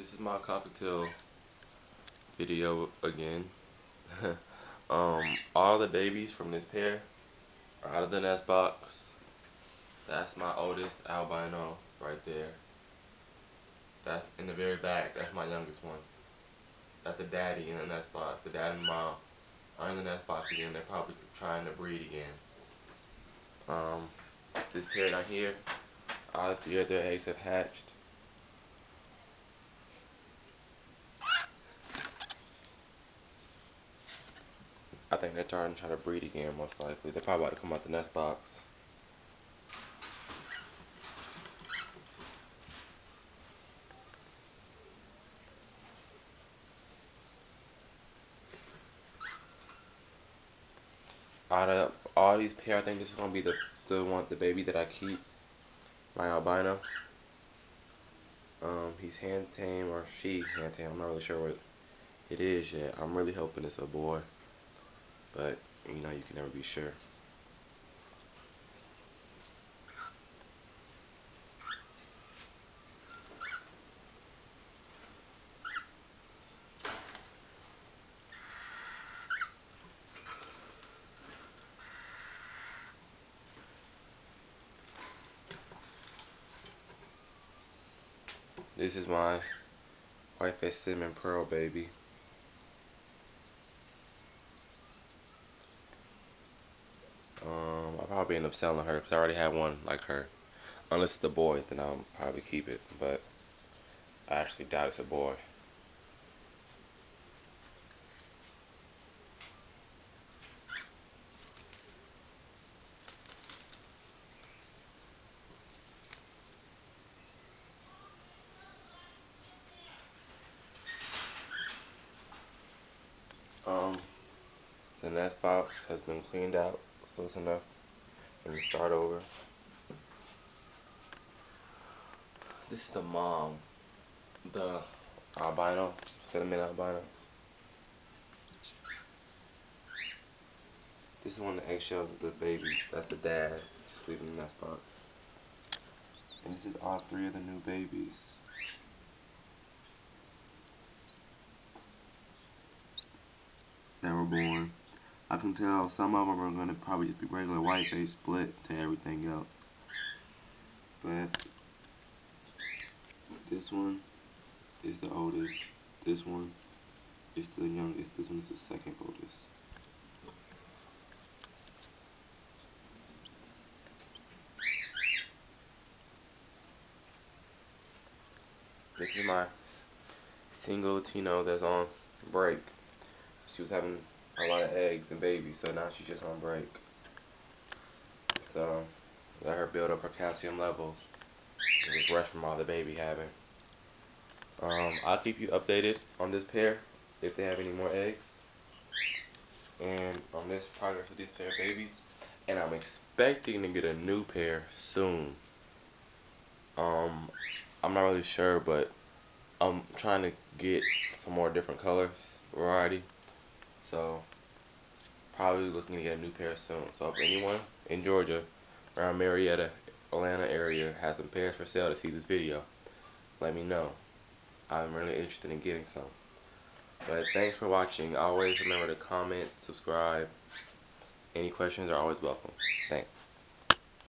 This is my cockatiel video again. All the babies from this pair are out of the nest box. That's my oldest albino right there. That's in the very back. That's my youngest one. That's the daddy in the nest box. The dad and mom are in the nest box again. They're probably trying to breed again. This pair down here, all three of their eggs have hatched. I think they're trying to breed again, most likely. They're probably about to come out the nest box. Out of all these pair, I think this is gonna be the baby that I keep, my albino. He's hand tame or she hand tame. I'm not really sure what it is yet. I'm really hoping it's a boy, but you know you can never be sure. This is my white-faced cinnamon pearl baby. I'll probably end up selling her because I already have one like her. Unless it's a boy, then I'll probably keep it. But I actually doubt it's a boy. The nest box has been cleaned out, so it's enough for me to start over. This is the mom, the albino, cinnamon albino. This is one of the eggshells of the baby. That's the dad, just leaving the nest box. And this is all three of the new babies. That were born. I can tell some of them are going to probably just be regular white face split to everything else. But this one is the oldest. This one is the youngest. This one is the second oldest. This is my single Latino that's on break. She was having a lot of eggs and babies, so now she's just on break. So let her build up her calcium levels and just rest from all the baby having. I'll keep you updated on this pair if they have any more eggs and on this progress of these pair of babies. And I'm expecting to get a new pair soon. I'm not really sure, but I'm trying to get some more different colors variety. So probably looking to get a new pair soon. So if anyone in Georgia, around Marietta, Atlanta area has some pairs for sale to see this video, let me know. I'm really interested in getting some. But thanks for watching. Always remember to comment, subscribe. Any questions are always welcome. Thanks.